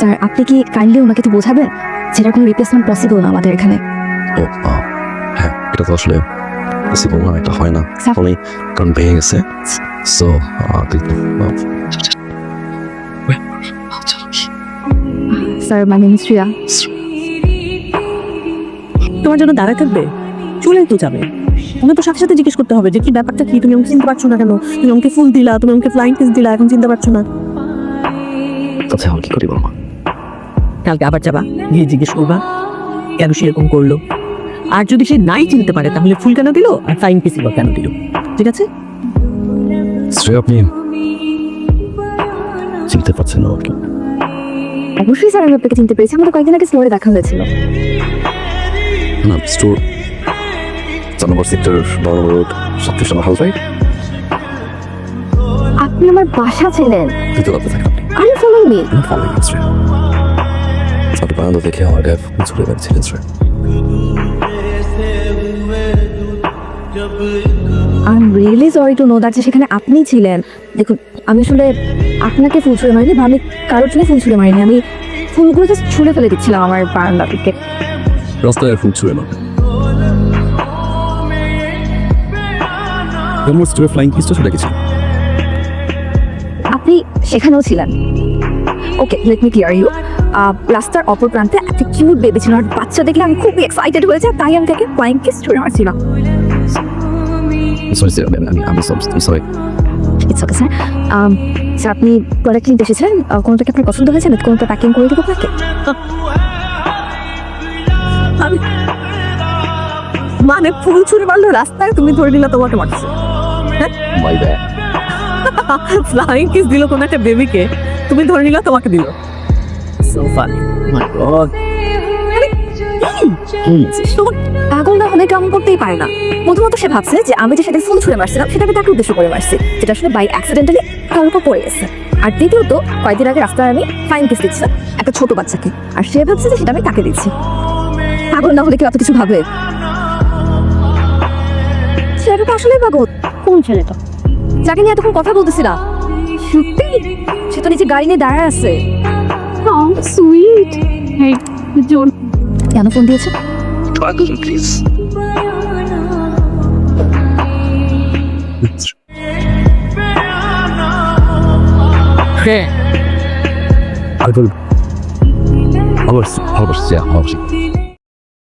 Sir আপনি কি kindly ওনাকে তো বোঝাবেন যেটা কোনো রিপ্লেসমেন্ট পসিবল না আমাদের এখানে। ও হ্যাঁ, এটা তো আসলে পসিবল না, এটা হয় না স্যার। অনেক কারণ ভেঙে গেছে। So sir my name is Shriya. তোমার জন্য দাঁড়ায় থাকবে, চলেই তো যাবে। তুমি তো সাথে সাথে জিজ্ঞেস করতে হবে যে কি ব্যাপারটা কি, তুমি আমাকে চিনতে পারছো না কেন, তুমি আমাকে ফুল দিলা, তুমি আমাকে ফ্লাইং কিস দিলা, এখন চিনতে পারছো না। আচ্ছা কি করি বলবো? কালকে আবার যাবা, গিয়ে জিজ্ঞেস করবা কেন সে এরকম করলো। আর যদি সে নাই চিনতে পারে তাহলে ফুল কেন দিল আর ফ্লাইং কিস কেন দিল, ঠিক আছে? শ্রেয়া, আপনি চিনতে পারছেন না আমাকে? অবশ্যই স্যার আমি আপনাকে চিনতে পেরেছি, আমাদের কয়েকদিন আগে স্টোরে দেখা হয়েছিল। না, স্টোর 4 নম্বর সেক্টর 12 নম্বর রোড 37 নম্বর হাউস, রাইট? আপনি আমার বাসা ছিলেন। দ্বিতীয় রাতে থাকেন আপনি? Are you following me? আমি ফলোইং ইউ, শ্রেয়া। আপনি বারান্দা দেখে আমার ড্যাভ ছুটে বেড়াচ্ছিলেন, Shreya. I am really sorry to know that যে সেখানে আপনি ছিলেন। দেখুন আমি আসলে আপনাকে ফুল ছুঁড়ে মারিনি বা আমি কারোর জন্য ফুল ছুঁড়ে মারিনি, আমি ফুলগুলো জাস্ট ছুঁড়ে ফেলে দিচ্ছিলাম আমার বারান্দা থেকে। রাস্তায় ফুল ছুঁড়ে মারে। আমার স্টোরে ফ্লাইং কিসটা ছুটে গেছে। আপনি সেখানেও ছিলেন। Okay let me clear you. রাস্তার অপর প্রান্তে একটা কিউট বেবি ছিল, আর বাচ্চা দেখলে আমি খুবই এক্সাইটেড হয়েছে, তাই আমি তাকে ফ্লাইং কিস ছুঁড়ে মারছিলাম। সরি স্যার, আমি sorry. It's okay sir. Sir আপনি প্রোডাক্ট নিতে এসেছিলেন, কোনোটাকে আপনার পছন্দ হয়েছে না? কোনোটা প্যাকিং করে দেবো আপনাকে? মানে ফুল ছুঁড়ে মারলো রাস্তায়, তুমি ধরে নিলা তোমাকে মারছে। My bad. ফ্লাইং কিস দিল কোন একটা বেবিকে, তুমি ধরে নিলা তোমাকে দিল। সো ফানি, মাই গড। পাগল না হলে কেমন করতেই পারে না। প্রথমত সে ভাবছে যে আমি যে সেটা ফুল ছুঁড়ে মারছিলাম সেটা আমি তাকে উদ্দেশ্য করে মারছি, যেটা আসলে বাই অ্যাক্সিডেন্টালি কারোর উপর পড়ে গেছে। আর দ্বিতীয়ত কয়েকদিন আগে রাস্তায় আমি ফাইন কিস দিচ্ছিলাম একটা ছোট বাচ্চাকে, আর সে ভাবছে যে সেটা আমি তাকে দিচ্ছি। পাগল না হলে কেউ এত কিছু ভাবে? ছেলেটা তো আসলেই পাগল। কোন ছেলেটা? যাকে নিয়ে এতক্ষণ কথা বলতেছিলাম। সত্যি সে তো নিচে গাড়ি নিয়ে দাঁড়ায় আছে। সুইট। কেন ফোন দিয়েছে? প্লিজ। হ্যাঁ I will. ভালোবাসি, ভালোবাসি, ভালোবাসি।